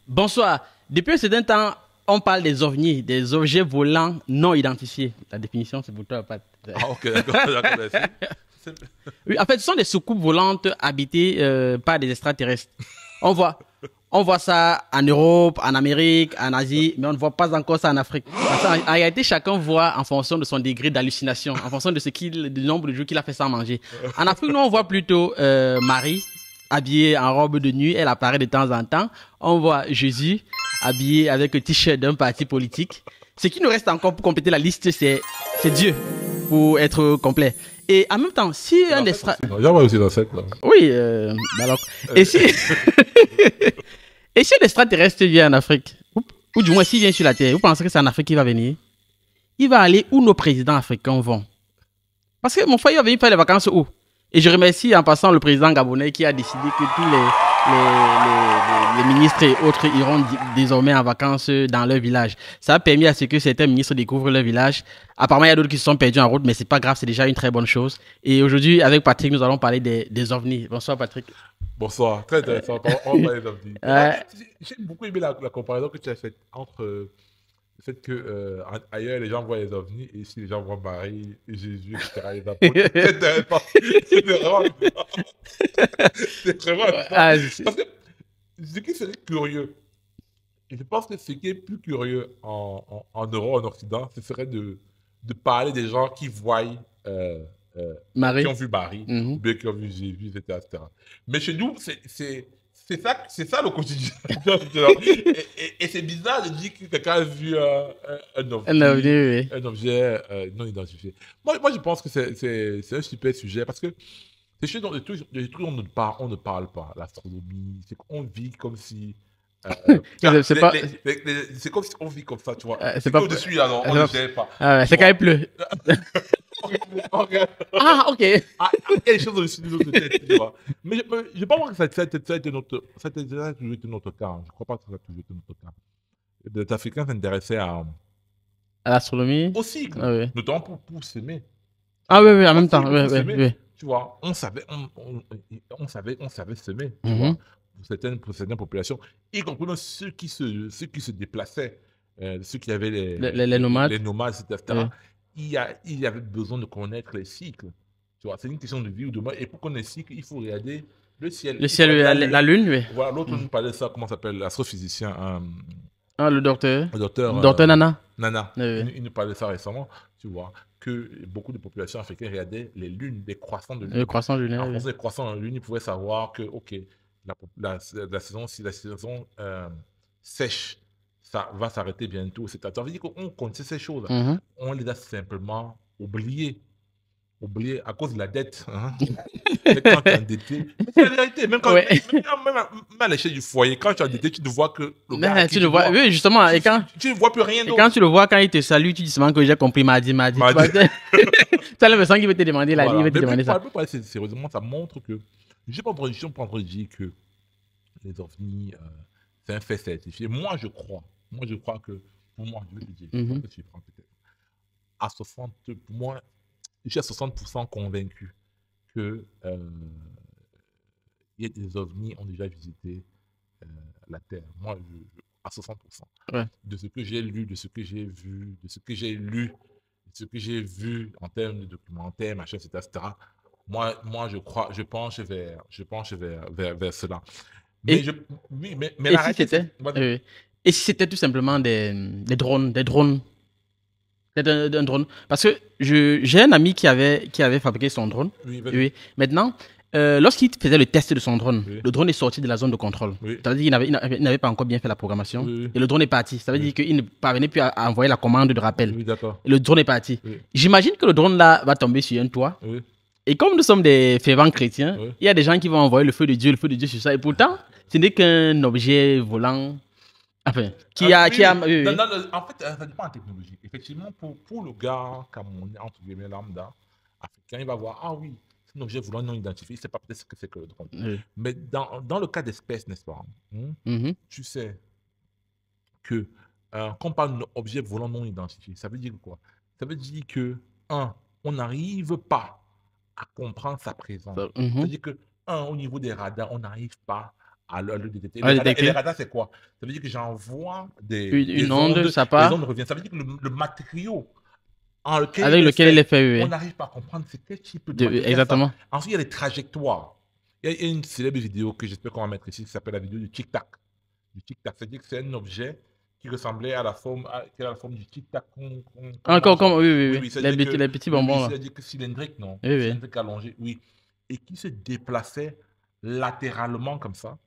Bonsoir. Depuis un certain temps, on parle des ovnis, des objets volants non identifiés. La définition, c'est pour toi, Pat. Ah, ok, d'accord, d'accord, merci. Oui, en fait, ce sont des soucoupes volantes habitées par des extraterrestres. On voit, on voit ça en Europe, en Amérique, en Asie, mais on ne voit pas encore ça en Afrique. Parce qu'en réalité, chacun voit en fonction de son degré d'hallucination, en fonction de du nombre de jours qu'il a fait sans manger. En Afrique, nous, on voit plutôt Marie habillée en robe de nuit, elle apparaît de temps en temps. On voit Jésus habillé avec un t-shirt d'un parti politique. Ce qui nous reste encore pour compléter la liste, c'est Dieu, pour être complet. Et en même temps, si un extra... J'en vois aussi dans cette là. Oui, alors... Et si... Et si un extraterrestre vient en Afrique, ou du moins s'il vient sur la Terre, vous pensez que c'est en Afrique qu'il va venir? Il va aller où nos présidents africains vont. Parce que mon frère, il va venir faire les vacances où? Et je remercie en passant le président gabonais qui a décidé que tous les ministres et autres iront désormais en vacances dans leur village. Ça a permis à ce que certains ministres découvrent leur village. Apparemment, il y a d'autres qui se sont perdus en route, mais c'est pas grave, c'est déjà une très bonne chose. Et aujourd'hui, avec Patrick, nous allons parler des ovnis. Bonsoir, Patrick. Bonsoir, très intéressant. On va les ovnis. J'ai beaucoup aimé la comparaison que tu as faite entre le fait que ailleurs les gens voient les ovnis et ici les gens voient Marie, Jésus, etc. Les apôtres. C'est intéressant. C'est vraiment c'est vraiment intéressant. Parce que ce qui serait curieux, et je pense que ce qui est plus curieux en Europe, en Occident, ce serait de parler des gens qui voient, Marie. qui ont vu Marie, ou bien qui ont vu Jésus, etc., etc. Mais chez nous, c'est ça le quotidien. Et c'est bizarre de dire que quelqu'un a vu un objet non identifié. Moi, je pense que c'est un super sujet parce que c'est chez nous, les trucs dont on ne parle pas. L'astronomie, c'est qu'on vit comme si... c'est comme si on vit comme ça, tu vois. C'est pas au-dessus, là, non, on ne sait pas. C'est quand il pleut. Ah, ok. Il y a des choses au-dessus de notre tête, tu vois. Mais je pense que ça a toujours été notre cas. Je ne crois pas que ça a toujours été notre cas. Les Africains s'intéressaient à l'astronomie. Au cycle, notamment pour s'aimer. Ah oui, en même temps. Oui. Tu vois, on savait s'aimer, tu vois, pour certaines populations, y compris ceux qui se déplaçaient, ceux qui avaient les nomades, etc. Il y avait besoin de connaître les cycles. Tu vois, c'est une question de vie ou de mort. Et pour connaître les cycles, il faut regarder le ciel. Le ciel, la lune, oui. Voilà, l'autre nous parlait de ça, comment s'appelle, l'astrophysicien. Le docteur. Le docteur. Docteur Nana. Nana. Oui. Il nous parlait de ça récemment, tu vois, que beaucoup de populations africaines regardaient les lunes, les croissants de lune. Les croissants lunaires. En fonction des croissants de lune, ils pouvaient savoir que, ok, la saison, si la saison sèche, ça va s'arrêter bientôt. Ça veut dire qu'on connaissait ces choses. On les a simplement oubliées à cause de la dette. Mais quand tu es endetté, c'est la vérité, même à l'échelle du foyer, quand tu es endetté, tu ne vois que le gars tu le vois, oui, justement. Tu ne vois plus rien d'autre. Et quand tu le vois, quand il te salue, tu dis seulement que j'ai compris mardi. Tu as l'impression qu'il veut te demander la vie, il veut te demander ça. Mais sérieusement, ça montre que, je ne suis pas en train de dire que les ovnis, c'est un fait certifié. Moi, je crois que, pour moi, je vais te dire, que tu prends peut-être, pour moi, je suis à 60% convaincu que y a des ovnis ont déjà visité la Terre. Moi, à 60%. Ouais. De ce que j'ai lu, de ce que j'ai vu, de ce que j'ai lu, de ce que j'ai vu en termes de documentaires, machin, etc. Moi, je penche vers cela. Mais et si c'était et si c'était tout simplement des drones, un drone. Parce que j'ai un ami qui avait fabriqué son drone. Oui. Maintenant, lorsqu'il faisait le test de son drone, le drone est sorti de la zone de contrôle. Ça veut dire qu'il n'avait pas encore bien fait la programmation. Et le drone est parti. Ça veut dire qu'il ne parvenait plus à envoyer la commande de rappel. Et le drone est parti. J'imagine que le drone là va tomber sur un toit. Et comme nous sommes des fervents chrétiens, il y a des gens qui vont envoyer le feu de Dieu sur ça. Et pourtant, ce n'est qu'un objet volant. Enfin, en fait, ça dépend de la technologie. Effectivement, pour le gars camerounais, entre guillemets, lambda, africain, il va voir, ah oui, c'est un objet volant non identifié, il ne sait pas peut-être ce que c'est que le drone. Mais dans le cas d'espèce, n'est-ce pas, tu sais que quand on parle d'objet volant non identifié, ça veut dire quoi? Ça veut dire que, on n'arrive pas à comprendre sa présence. Ça veut dire que, au niveau des radars, on n'arrive pas à le détecter. À Et détecter. les radars, c'est quoi? Ça veut dire que j'envoie Une onde, ça les part. ondes reviennent. Ça veut dire que le matériau en lequel Avec il est lequel il est fait, fait, oui. on n'arrive pas à comprendre c'est quel type de matériau. Exactement. Ensuite, il y a les trajectoires. Il y a une célèbre vidéo que j'espère qu'on va mettre ici qui s'appelle la vidéo du tic-tac. Du tic-tac, c'est-à-dire que c'est un objet qui ressemblait à la forme, du tic-tac qu'on Encore, mange. comme, oui, oui, Oui, oui. oui, c'est-à-dire que, Les petits oui, bonbons, oui, là. c'est-à-dire que cylindrique, non? Oui, oui. Cylindrique allongé, oui. Et qui se déplaçait latéralement comme ça,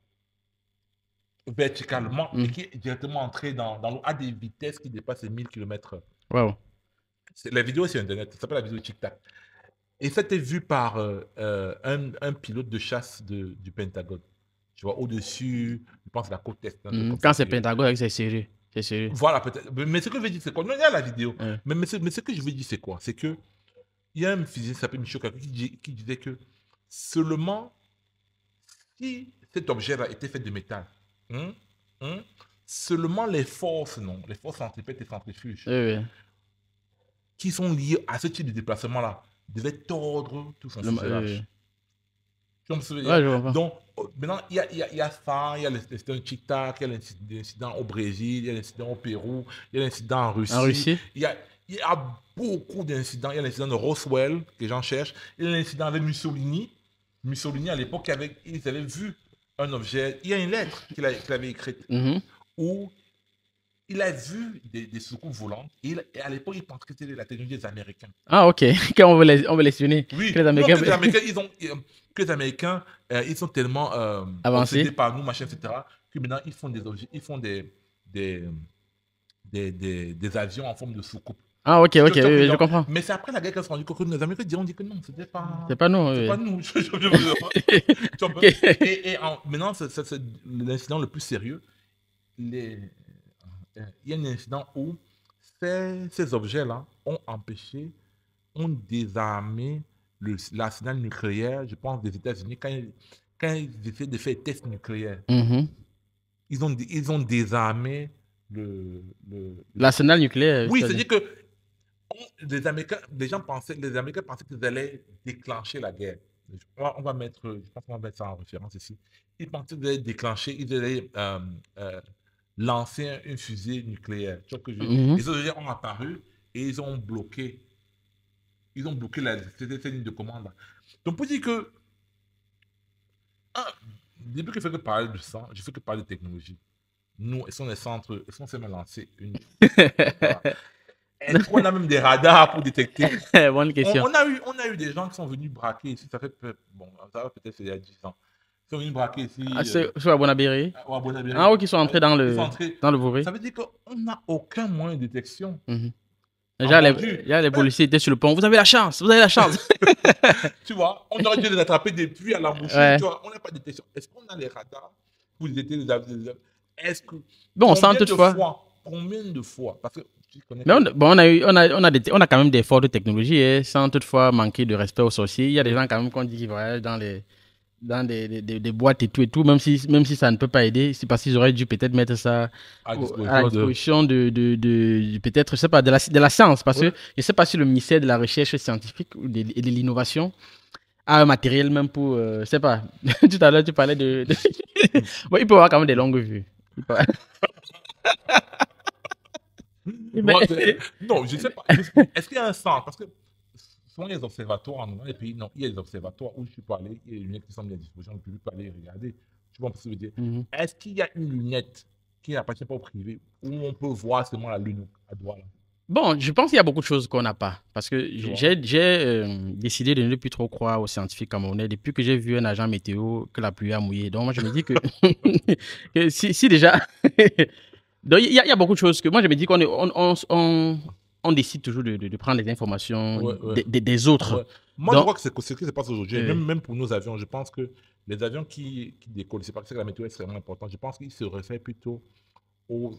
verticalement, et qui est directement entré dans l'eau à des vitesses qui dépassent les 1000 km/h. Wow. La vidéo est sur Internet, ça s'appelle la vidéo tic-tac. Et ça a été vu par un pilote de chasse du Pentagone. Tu vois, au-dessus, je pense la côte est. Quand c'est Pentagone, c'est sérieux. C'est sérieux. Voilà, peut-être. Mais ce que je veux dire, c'est quoi? Non, il y a la vidéo. Ouais. Mais ce que je veux dire, c'est quoi? C'est que il y a un physicien qui s'appelle Michio Kaku qui disait que seulement si cet objet-là était fait de métal, hein, hein, seulement les forces, non, les forces centripètes et centrifuges, Oui, oui. qui sont liées à ce type de déplacement-là, devaient tordre tout son fuselage. Tu me souviens? Ouais, je comprends. Donc, maintenant, il y a ça, il y a l'incident tic-tac, il y a l'incident au Brésil, il y a l'incident au Pérou, il y a l'incident en Russie. En Russie? Il y a beaucoup d'incidents. Il y a l'incident de Roswell, que les gens cherchent. Il y a l'incident avec Mussolini. Mussolini, à l'époque, ils avaient vu un objet. Il y a une lettre qu'il avait écrite où il a vu des soucoupes volantes. Et à l'époque, il pensait que c'était la technologie des Américains. Ah, ok. On veut les sunir. Oui, Que les Américains, non, que les Américains, ils sont tellement avancés obsédés par nous, machin, etc., que maintenant, ils font des objets, ils font des avions en forme de soucoupe. Ah, ok, ok, oui, je comprends. Mais c'est après la guerre qu'ils se sont rendus compte que les Américains ont dit que non, c'était pas. C'est pas nous. C'est Oui. pas nous. Et maintenant, c'est l'incident le plus sérieux. Il y a un incident où ces objets-là ont désarmé l'arsenal nucléaire, je pense, des États-Unis quand ils essaient de faire des tests nucléaires. Ils ont désarmé l'arsenal nucléaire. Oui, c'est-à-dire que les Américains pensaient qu'ils allaient déclencher la guerre. On va mettre, je pense qu'on va mettre ça en référence ici. Ils pensaient qu'ils allaient déclencher, ils allaient lancer une fusée nucléaire. Tu vois que les autres ont apparu et ils ont bloqué cette ligne de commande là. Donc pour dire que depuis que je fais que parler de ça, je fais que parler de technologie. Nous, ils sont des centres, ils sont seulement lancés une. Voilà. Est-ce qu'on a même des radars pour détecter? Bonne question. On a eu des gens qui sont venus braquer ici, ça va peut-être il y a 10 ans. Ils sont venus braquer ici. Sur Abonabéry. Ah, oui, qui sont entrés dans le bourré. Ça veut dire qu'on n'a aucun moyen de détection. Déjà, les policiers étaient sur le pont. Vous avez la chance, vous avez la chance. Tu vois, on aurait dû les attraper depuis à l'embouchure. Ouais. Tu vois, on n'a pas de détection. Est-ce qu'on a les radars pour détecter les avions? Est-ce que. Bon, sans toutefois. Combien de fois? Parce que. Mais on a quand même des fortes technologies, sans toutefois manquer de respect aux sorciers. Il y a des gens quand même qu'on dit qu'ils voyagent dans des boîtes et tout, même si ça ne peut pas aider, c'est parce qu'ils auraient dû peut-être mettre ça à la disposition de peut-être, je sais pas, de la science, parce que je sais pas si le ministère de la recherche scientifique et de l'innovation a un matériel même pour, je sais pas, tout à l'heure tu parlais de... Bon, il peut avoir quand même des longues vues. Non, je ne sais pas. Est-ce qu'il y a un centre? Parce que souvent, il y a des observatoires dans les pays. Non, il y a des observatoires où je suis pas allé. Il y a des lunettes qui sont mises à disposition. Le public peut aller regarder. Tu vois ce que je veux dire? Est-ce qu'il y a une lunette qui n'appartient pas au privé où on peut voir seulement la lune à doigt là? Bon, je pense qu'il y a beaucoup de choses qu'on n'a pas. Parce que j'ai décidé de ne plus trop croire aux scientifiques camerounais depuis que j'ai vu un agent météo que la pluie a mouillé. Donc, moi, je me dis que, que si déjà... Donc, il y a beaucoup de choses que moi, je me dis qu'on décide toujours de prendre les informations des autres. Ouais. Moi, je crois que c'est ce qui se passe aujourd'hui. Même pour nos avions, je pense que les avions qui décollent, c'est parce que la météo est extrêmement importante. Je pense qu'ils se réfèrent plutôt aux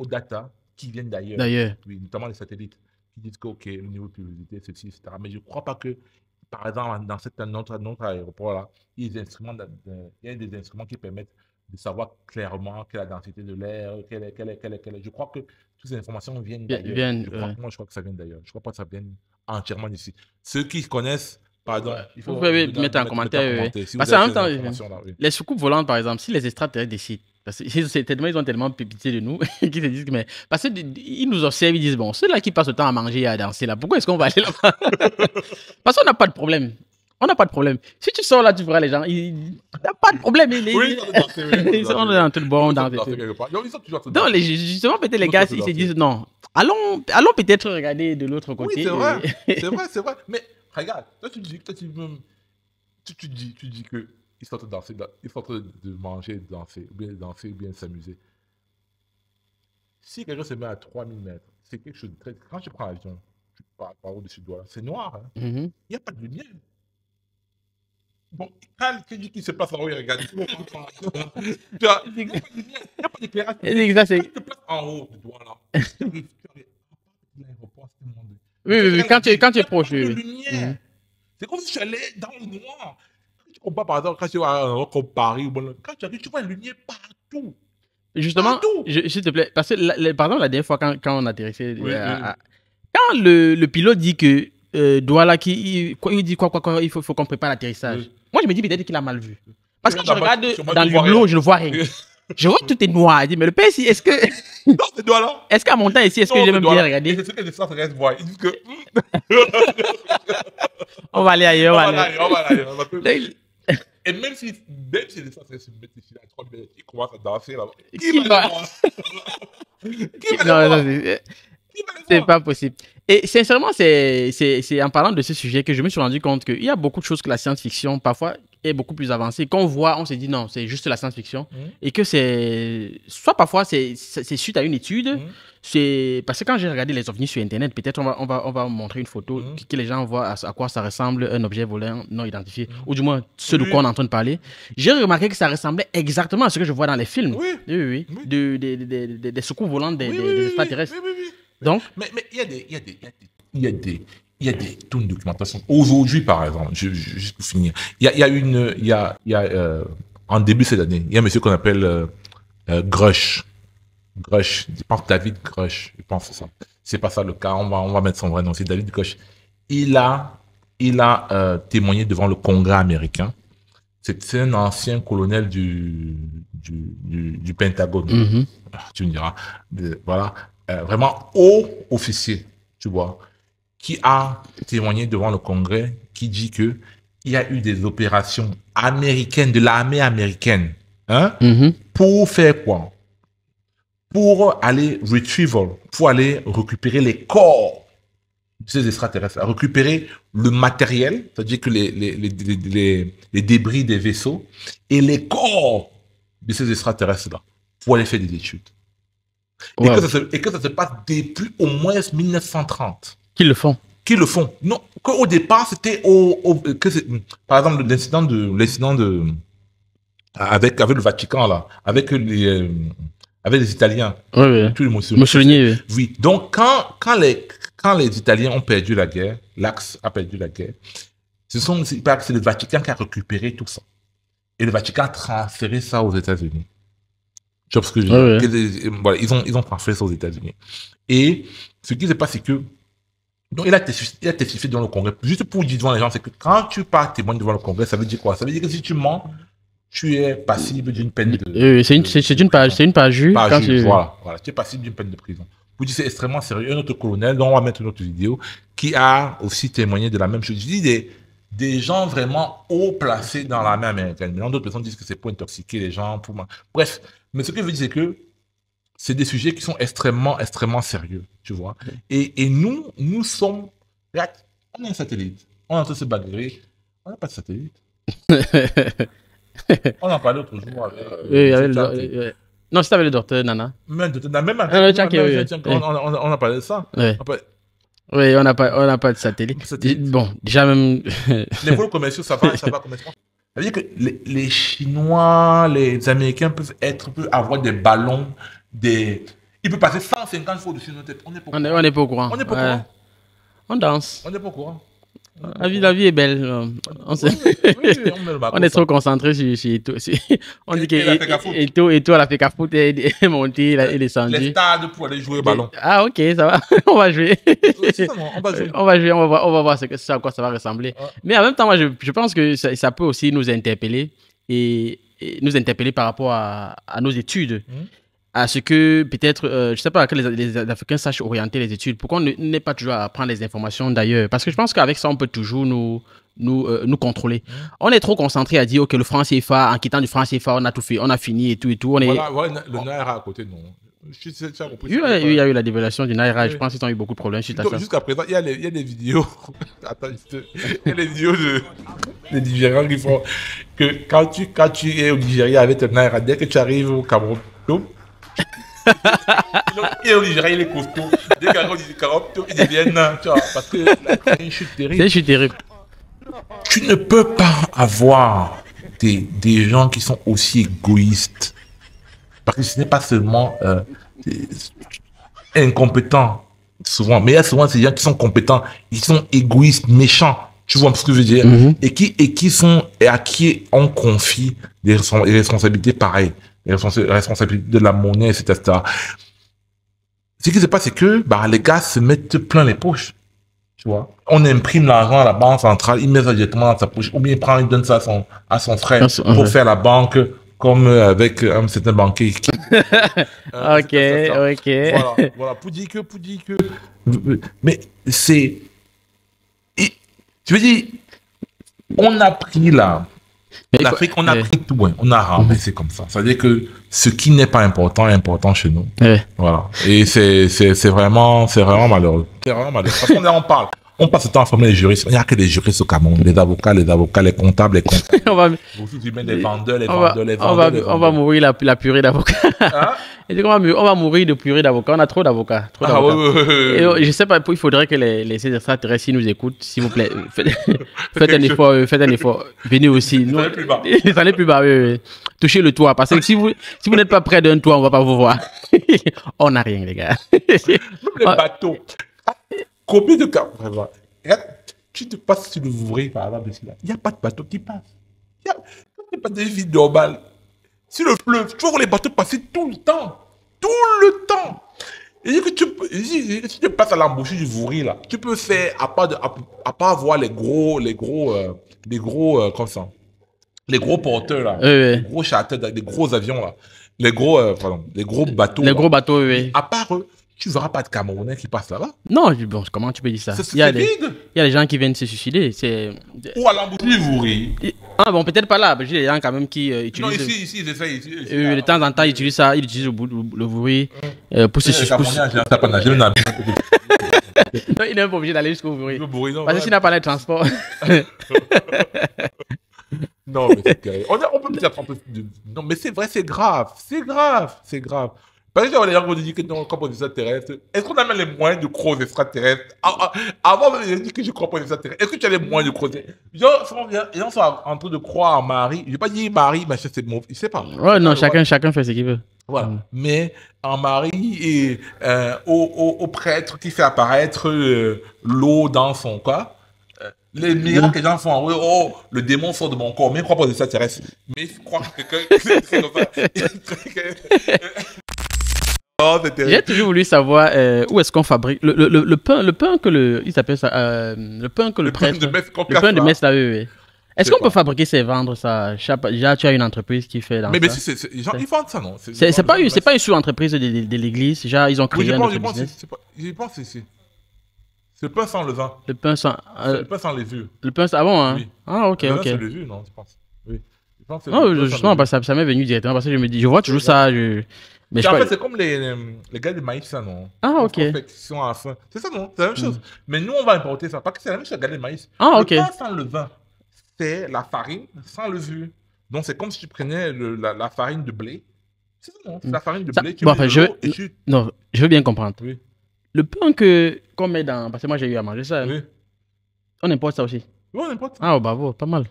data qui viennent d'ailleurs. Oui, notamment les satellites qui disent que le niveau de pluviométrie, ceci, etc. Mais je ne crois pas que, par exemple, dans notre aéroport-là, il y a des instruments qui permettent de savoir clairement quelle est la densité de l'air, quelle est. Je crois que toutes ces informations viennent d'ailleurs. Moi, je crois que ça vient d'ailleurs. Je ne crois pas que ça vienne entièrement d'ici. Ceux qui connaissent Pardon. Vous pouvez mettre en commentaire. Parce qu'en même temps, les soucoupes volantes, par exemple, si les extraterrestres décident, parce qu'ils ont tellement pitié de nous qu'ils se disent que, mais parce qu'ils nous observent, ils disent, bon, ceux-là qui passent le temps à manger et à danser, là, pourquoi est-ce qu'on va aller là-bas? Parce qu'on n'a pas de problème. On n'a pas de problème. Si tu sors là, tu verras les gens, il n'y a pas de problème. Ils sont dans tout le bon, dans donc, justement, peut-être les gars, ils se disent, non, allons peut-être regarder de l'autre côté. Oui, c'est vrai. C'est vrai. Mais regarde, toi, tu dis que ils sont en train de danser, ils sont en train de manger, de danser, ou bien s'amuser. Si quelqu'un se met à 3000 mètres, c'est quelque chose de très. Quand tu prends l'avion, tu pars au-dessus de toi, c'est noir. Hein? Il n'y a pas de lumière. Bon, quand tu dis qu'il se passe en haut, il regarde. Tu vois, il n'y a pas d'éclairage. Quand tu te places en haut du doigt là, tu arrives. L'aéroport, c'est monde. Oui, quand tu es proche. C'est comme si tu allais dans le noir. Tu compares par exemple, quand tu vas à un endroit comme Paris, quand tu arrives, tu vois la lumière partout. Justement, s'il te plaît, parce que par exemple, la dernière fois, quand on atterrissait, quand le pilote dit que Douala, il dit quoi, il faut qu'on prépare l'atterrissage. Moi, je me dis peut-être qu'il a mal vu. Parce que quand je regarde dans le hublot, je ne vois rien. Je vois que tout est noir. Il dit, mais le père ici, est-ce que. Non, c'est Douala. Est-ce qu'à mon temps ici, est-ce que j'ai même bien regardé? C'est ce que les extraterrestres voient. Ils disent que. On va aller ailleurs, on va aller. Et même si les extraterrestres se mettent ici à 30 minutes, ils commencent à danser là-bas. Qui va Non, c'est pas possible. Et sincèrement, c'est en parlant de ce sujet que je me suis rendu compte qu'il y a beaucoup de choses que la science-fiction, parfois, est beaucoup plus avancée. Quand on voit, on se dit non, c'est juste la science-fiction. Et que c'est. Soit parfois, c'est suite à une étude. C'est parce que quand j'ai regardé les ovnis sur Internet, peut-être on va montrer une photo que les gens voient à quoi ça ressemble un objet volant non identifié. Ou du moins, ce de quoi on est en train de parler. J'ai remarqué que ça ressemblait exactement à ce que je vois dans les films. Oui. Des secours volants des extraterrestres. Donc, mais il y a des tours de documentation. Aujourd'hui, par exemple, juste pour finir, en début de cette année, il y a un monsieur qu'on appelle Grush. Je pense David Grush. Je pense que c'est ça. C'est pas ça le cas. On va mettre son vrai nom. C'est David Grush. Il a témoigné devant le Congrès américain. C'est un ancien colonel du Pentagone. Tu me diras. Voilà. Vraiment haut officier, tu vois, qui a témoigné devant le Congrès, qui dit que il y a eu des opérations américaines, de l'armée américaine, pour faire quoi? Pour aller pour aller récupérer les corps de ces extraterrestres, récupérer le matériel, c'est-à-dire que les débris des vaisseaux et les corps de ces extraterrestres-là, pour aller faire des études. Et que ça se passe depuis au moins 1930. Qu'ils le font. Non, qu'au départ, c'était par exemple, l'incident avec le Vatican, là, avec les Italiens. Oui. Mussolini. Oui. Donc, quand les Italiens ont perdu la guerre, l'Axe a perdu la guerre, c'est le Vatican qui a récupéré tout ça. Et le Vatican a transféré ça aux États-Unis. Tu vois ce que je veux dire? Voilà, ils ont transféré ça aux États-Unis. Et ce qui se passe, c'est que donc il a testifié devant le Congrès. Juste pour dire devant les gens, c'est que quand tu pars témoigner devant le Congrès, ça veut dire quoi? Ça veut dire que si tu mens, tu es passible d'une peine de... c'est une parjure. Voilà, tu es passible d'une peine de prison. Pour dire c'est extrêmement sérieux. Un autre colonel, dont on va mettre une autre vidéo, qui a aussi témoigné de la même chose. Je dis des gens vraiment haut placés dans l'armée américaine. Maintenant, d'autres personnes disent que c'est pour intoxiquer les gens. Bref, mais ce que je veux dire, c'est que c'est des sujets qui sont extrêmement, extrêmement sérieux, tu vois. Et nous sommes... On a un satellite. On est en train de se bagarrer. On n'a pas de satellite. On en parlait l'autre jour avec... Non, c'était avec le docteur Nana. On a parlé de ça. Oui, on n'a pas de satellite. Bon, déjà même... Les vols commerciaux, ça va commercialement. Ça veut dire que les Chinois, les Américains peuvent avoir des ballons, ils peuvent passer 150 fois au-dessus de nos têtes. On n'est pas au courant. On n'est pas au courant. On n'est pas au courant. On danse. On n'est pas au courant. La vie est belle. On, Oui, oui, on met le on Macron, est ça. trop concentré sur Eto'o. On dit Il a fait qu'à foutre. Eto'o, elle a fait qu'à foutre, elle est montée, elle est Les descendue. stades pour aller jouer au ballon. Ah, ok, ça va. On va jouer. C'est ça, non? On va jouer. On va jouer, on va voir ce à quoi ça va ressembler. Ouais. Mais en même temps, moi, je pense que ça peut aussi nous interpeller et nous interpeller par rapport à nos études. À ce que peut-être, je sais pas, que les Africains sachent orienter les études. Pourquoi on n'est pas toujours à prendre les informations d'ailleurs? Parce que je pense qu'avec ça, on peut toujours nous contrôler. On est trop concentré à dire, OK, le franc CFA, en quittant du franc CFA, on a tout fait, on a fini et tout et tout. On est... Voilà, le Naira à côté, non. Tu as compris. Il y a eu la dévaluation du Naira. Oui. Je pense qu'ils ont eu beaucoup de problèmes suite à ça. Jusqu'à présent, il y a des vidéos. Attends, il y a des vidéos des Nigérians qui font que quand tu es au Nigeria avec le Naira, dès que tu arrives au Cameroun, et au Nigeria, il est costaud. Dès qu'il arrive au Cameroun, il devient nain. Tu vois, parce que là, c'est une chute terrible. C'est une chute terrible. Tu ne peux pas avoir des gens qui sont aussi égoïstes. Parce que ce n'est pas seulement incompétents, souvent, mais il y a souvent ces gens qui sont compétents, ils sont égoïstes, méchants. Tu vois ce que je veux dire? Et à qui on confie des responsabilités pareilles, les responsabilités de la monnaie, etc. Ce qui se passe, c'est que les gars se mettent plein les poches. Tu vois, on imprime l'argent à la banque centrale, il met ça directement dans sa poche, ou bien il donne ça à son frère pour faire la banque, comme avec un certain banquier. Ok. Voilà, pour dire que, mais c'est, tu veux dire, on a pris là, l'Afrique, on a pris tout, ouais, on a ramassé comme ça. C'est-à-dire que ce qui n'est pas important est important chez nous. Voilà. Et c'est vraiment malheureux. C'est vraiment malheureux. Parce qu'on on passe le temps à former les juristes. Il n'y a que des juristes au Cameroun. Les avocats, les comptables, les comptables. Les vendeurs. On va mourir la purée d'avocats. Hein? On va mourir de purée d'avocats. On a trop d'avocats. Et je sais pas, il faudrait que les extraterrestres, s'ils nous écoutent, s'il vous plaît, faites un effort. Venez aussi. Ça n'est plus bas. Touchez le toit. Parce que si vous n'êtes pas près d'un toit, on va pas vous voir. On n'a rien, les gars. Même les bateaux. Combien de cas? Tu te passes sur le Vouvray, par exemple, il n'y a pas de bateau qui passe. Il n'y a pas de vie normale. Sur le fleuve, tu vois les bateaux passer tout le temps. Tout le temps. Et si tu passes à l'embouchure du Vouvray, là, tu peux faire, à part voir les gros comme ça, les gros porteurs, là, les gros charters, les gros avions, là, les gros bateaux. Les gros bateaux, oui. À part eux, tu ne verras pas de Camerounais qui passent là-bas. Non, bon, comment tu peux dire ça? Il y a des gens qui viennent se suicider. Ou à l'embouchure du Vouvray. Ah bon, peut-être pas là. Il y a des gens quand même qui utilisent... Non, ici, ils essayent. De temps en temps, ils utilisent ça. Ils utilisent le Vouvray pour se suicider. Non, il n'est même pas obligé d'aller jusqu'au Vouvray. Parce que s'il n'a pas les transports... Non, mais c'est terrible. On peut peut-être un peu... Non, mais c'est vrai, c'est grave. Parce que les gens vont dire que non, on croit aux extraterrestres. Est-ce qu'on a même les moyens de croire aux extraterrestres? Avant, on dit que je crois pas aux extraterrestres. Est-ce que tu as les moyens de croire? Les gens sont en train de croire en Marie. Je vais pas dire Marie, mais c'est mauvais. Je sais pas. Ouais, non, chacun fait ce qu'il veut. Voilà. Mais en Marie et au prêtre qui fait apparaître l'eau dans son corps. Les miracles que les gens font, oh, le démon sort de mon corps, mais ils ne croient pas aux extraterrestres. Mais ils croient que quelqu'un fait comme ça. Oh, j'ai toujours voulu savoir où est-ce qu'on fabrique le pain que il s'appelle ça le pain que le prêtre, le pain de messe là, oui. Est-ce qu'on peut fabriquer ça et vendre ça? Déjà, tu as une entreprise qui fait dans ça. Mais ils vendent ça, non? C'est pas une sous-entreprise de l'église. Déjà, ils ont créé un autre business. Je pense que c'est le pain sans levain. Le pain sans... le pain sans levure. Le pain sans... Ah bon, hein? Oui. Ah, ok. C'est levure, non, je pense. Oui. Non, justement, parce que ça m'est venu directement, parce que je me dis, je vois toujours ça, mais en fait, c'est comme les gars de maïs, ça, non? Ah, ok. C'est ça, non? C'est la même chose. Mais nous, on va importer ça. Parce que c'est la même chose, les gars de maïs. Ah, ok. Le pain sans levain, c'est la farine sans levure. Donc, c'est comme si tu prenais la farine de blé. C'est ça, non? C'est la farine de blé. Non, je veux bien comprendre. Oui. Le pain qu'on met dans... Parce que moi, j'ai eu à manger ça. Oui. On importe ça aussi. Oui, on importe ça. Ah, bravo, pas mal.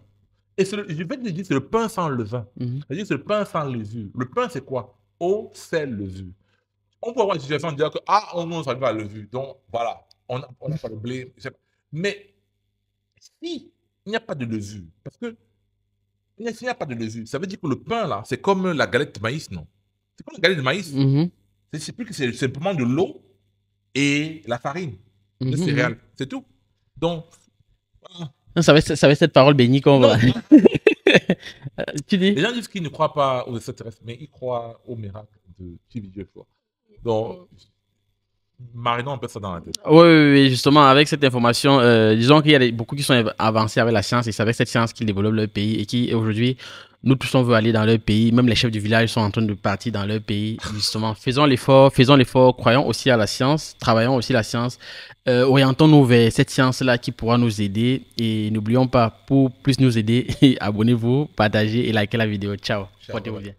Et je vais te dire, c'est le pain sans levain. C'est-à-dire, c'est le pain sans levure. Le pain, c'est quoi? Eau, sel, levure. On peut avoir une situation de dire que, on n'arrive pas à la levure. Donc, voilà, on n'a pas le blé. Mais Si il n'y a pas de levure, parce que s'il n'y a pas de levure, ça veut dire que le pain, là, c'est comme la galette de maïs, non? C'est comme la galette de maïs. C'est plus que c'est simplement de l'eau et la farine, de céréales. C'est tout. Donc, voilà. Non, ça va être cette parole bénie qu'on va. Tu dis? Les gens disent qu'ils ne croient pas aux extraterrestres, mais ils croient au miracle de Stevie Jobs. Donc, marinons un peu ça dans la tête. Oui, justement, avec cette information, disons qu'il y a beaucoup qui sont avancés avec la science et c'est avec cette science qu'ils développent leur pays et qui, aujourd'hui, nous tous, on veut aller dans leur pays. Même les chefs du village sont en train de partir dans leur pays. Justement, faisons l'effort, croyons aussi à la science, travaillons aussi la science, orientons-nous vers cette science-là qui pourra nous aider et n'oublions pas, pour plus nous aider, abonnez-vous, partagez et likez la vidéo. Ciao. Portez-vous bien.